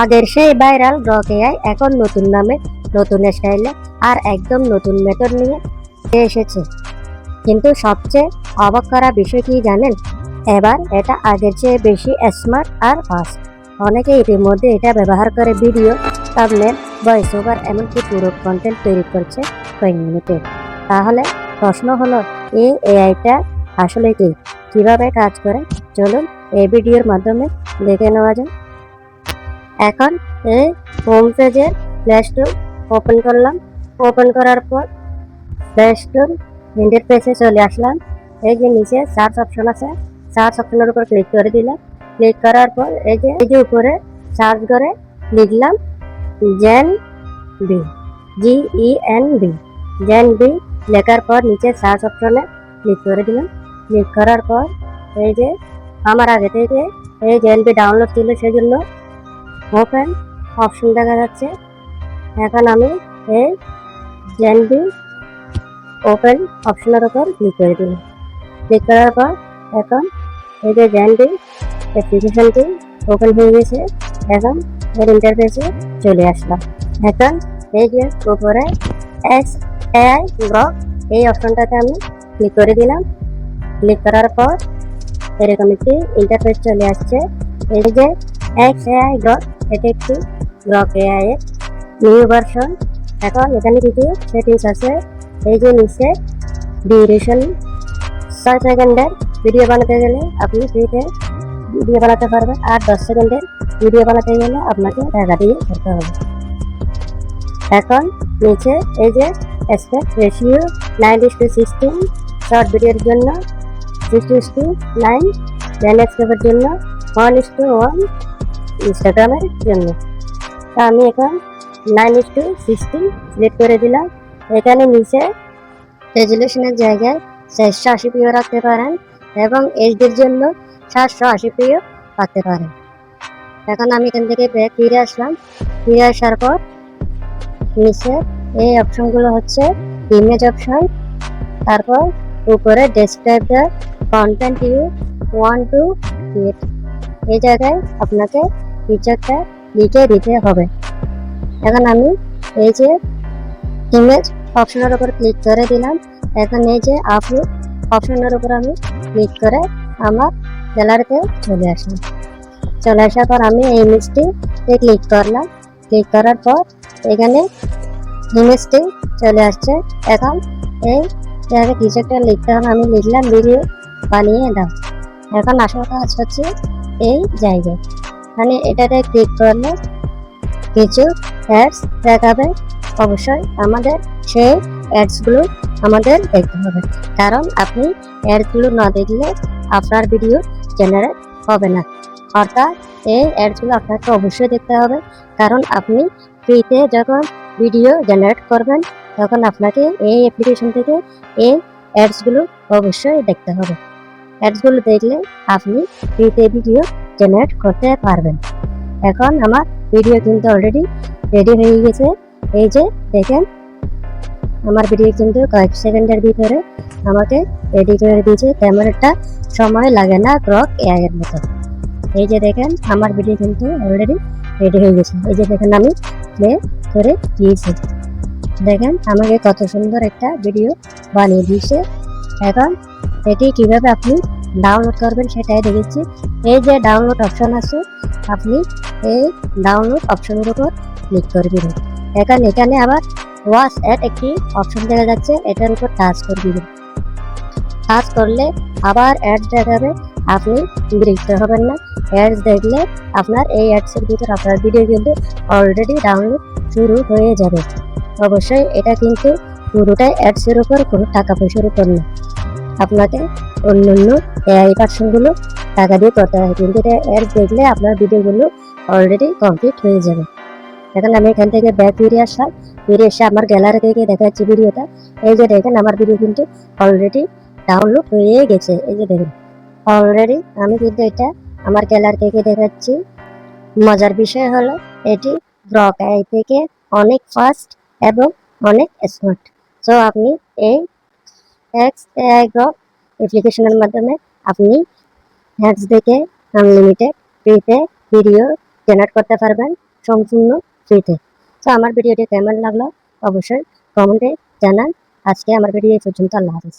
আগের সেই viral Grok AI এখন নতুন নামে, নতুন স্টাইলে আর একদম নতুন মেথড নিয়ে এসেছে। কিন্তু সবচেয়ে অবাক করা বিষয় কি জানেন? এবার এটা আগের চেয়ে বেশি স্মার্ট আর ফাস্ট। অনেকে ইতিমধ্যে এটা ব্যবহার করে ভিডিও, থাম্বনেল, ভয়েস ওভার এমনকি পুরো কন্টেন্ট তৈরি করছে কয়েক মিনিটে। তাহলে প্রশ্ন হলো, এই এআইটা আসলে কি, কিভাবে কাজ করে? চলুন এই ভিডিওর মাধ্যমে দেখে নেওয়া যায়। এখন এই হোম পেজের প্লে স্টোর ওপেন করলাম। ওপেন করার পর প্লে স্টোর ইন্টারফেসে চলে আসলাম। এই যে নিচে সার্চ অপশন আছে, সার্চ অপশনের উপর ক্লিক করে দিলাম। ক্লিক করার পর এই যে উপরে সার্চ করে লিখলাম Gen B, GENB, Gen B লেখার পর নিচে সার্চ অপশনে ক্লিক করে দিলাম। ক্লিক করার পর এই যে আমার আগে থেকে এই জেন বি ডাউনলোড ছিল, সেজন্য ওপেন অপশন দেখা যাচ্ছে। এখন আমি এই জেন বি ওপেন অপশনের উপর ক্লিক করে দিলাম। ক্লিক করার পর এখন এই যে জেন বি অ্যাপ্লিকেশনটি ওপেন হয়ে গেছে। এখন এর ইন্টারফেসে চলে আসলাম। এখন এই যে উপরে AI গ্রক এই অপশনটাতে আমি ক্লিক করে দিলাম। ক্লিক করার পর এরকম একটি ইন্টারফেস চলে আসছে। এই যে AI গ্রক, এটি একটি গ্রক এআই এর নিউ ভার্সন। এখন এখানে কিছু সেটিংস আছে। এই যে নিচে ডিউরেশন, 6 সেকেন্ডের ভিডিও বানাতে গেলে আপনি ফ্রিতে ভিডিও বানাতে পারবেন, আর 10 সেকেন্ডের ভিডিও বানাতে গেলে আপনাকে টাকা দিয়ে করতে হবে। এখন নিচে এই যে অ্যাসপেক্ট রেশিও 9:16, শর্ট ভিডিওর জন্য 6:9, ল্যান্ডস্কেপের জন্য 1:1, ইনস্টাগ্রামের জন্য। তা আমি এখন 9:16 সিলেক্ট করে দিলাম। এখানে নিচে রেজুলেশনের জায়গায় 480p রাখতে পারেন এবং এইচডির জন্য 780p রাখতে পারেন। এখন আমি এখান থেকে ব্যাক ফিরে আসলাম। ফিরে আসার পর নিচে এই অপশনগুলো হচ্ছে ইমেজ অপশন, তারপর উপরে describe the content you want to create, এই জায়গায় আপনাকে কিছু একটা লিখে দিতে হবে। এখন আমি এই যে ইমেজ অপশনের উপর ক্লিক করে দিলাম। এখন এই যে আপলোড অপশনের উপর আমি ক্লিক করে আমার গ্যালারিতে চলে আসলাম। চলে আসার পর আমি এই ইমেজটিতে ক্লিক করলাম। ক্লিক করার পর এখানে ইমেজটি চলে আসছে। এখন এই জায়গায় কিছু একটা লিখতে হবে, আমি লিখলাম ভিডিও বানিয়ে দাও। এখন আসল কাজ হচ্ছে এই জায়গায়, মানে এটাতে ক্লিক করলে কিছু অ্যাডস দেখাবে। অবশ্যই আমাদের সেই অ্যাডসগুলো আমাদের দেখতে হবে, কারণ আপনি অ্যাডসগুলো না দেখলে আপনার ভিডিও জেনারেট হবে না। অর্থাৎ এই অ্যাডসগুলো আপনাকে অবশ্যই দেখতে হবে, কারণ আপনি ফ্রিতে যখন ভিডিও জেনারেট করবেন তখন আপনাকে এই অ্যাপ্লিকেশন থেকে এই অ্যাডসগুলো অবশ্যই দেখতে হবে। অ্যাডসগুলো দেখলে আপনি ফ্রিতে ভিডিও জেনারেট করতে পারবেন। এখন আমার ভিডিও কিন্তু অলরেডি রেডি হয়ে গেছে। এই যে দেখেন আমার ভিডিও কিন্তু কয়েক সেকেন্ডের ভিতরে আমাকে রেডি করে দিয়েছে, তেমন একটা সময় লাগে না গ্রক এআই এর মতো। এই যে দেখেন আমার ভিডিও কিন্তু অলরেডি রেডি হয়ে গেছে। এই যে দেখেন আমি প্লে করে দিয়েছি, দেখেন আমাকে কত সুন্দর একটা ভিডিও বানিয়ে দিয়েছে। এখন এটি কিভাবে আপনি ডাউনলোড করবেন সেটাই দেখেছি। এই যে ডাউনলোড অপশন আছে, আপনি এই ডাউনলোড অপশনের উপর ক্লিক করে দিবেন। এখন এখানে আবার ওয়াচ অ্যাড একটি অপশন দেখা যাচ্ছে, এটার উপর টাচ করে দিবেন। টাচ করলে আবার অ্যাডস দেখাবে, আপনি বিরক্ত হবেন না। অ্যাডস দেখলে আপনার এই অ্যাডসের ভিতর আপনার ভিডিও কিন্তু অলরেডি ডাউনলোড শুরু হয়ে যাবে। অবশ্যই এটা কিন্তু পুরোটাই অ্যাডসের উপর, কোনো টাকা পয়সার উপর না। আপনাকে অন্যান্য এআই ভার্সনগুলো টাকা দিয়ে করতে হয়, কিন্তু এটা অ্যাডস দেখলে আপনার ভিডিওগুলো অলরেডি কমপ্লিট হয়ে যাবে। এখন আমি এখান থেকে ব্যাক ফিরে আসলাম। ফিরে এসে আমার গ্যালারি থেকে দেখা যাচ্ছে ভিডিওটা। এই যে দেখেন আমার ভিডিও কিন্তু অলরেডি ডাউনলোড হয়ে গেছে। এই যে দেখেন অলরেডি আমি কিন্তু এটা আমার গ্যালারি থেকে দেখাচ্ছি। মজার বিষয় হলো এটি গ্রক এআই থেকে অনেক ফাস্ট এবং অনেক স্মার্ট। সো আপনি এই AI গ্রক অ্যাপ্লিকেশনের মাধ্যমে আপনি অ্যাডস দেখে আনলিমিটেড ফ্রিতে ভিডিও জেনারেট করতে পারবেন সম্পূর্ণ ফ্রিতে। তো আমার ভিডিওটি কেমন লাগলো অবশ্যই কমেন্টে জানান। আজকে আমার ভিডিও এই পর্যন্ত। আল্লাহ হাফেজ।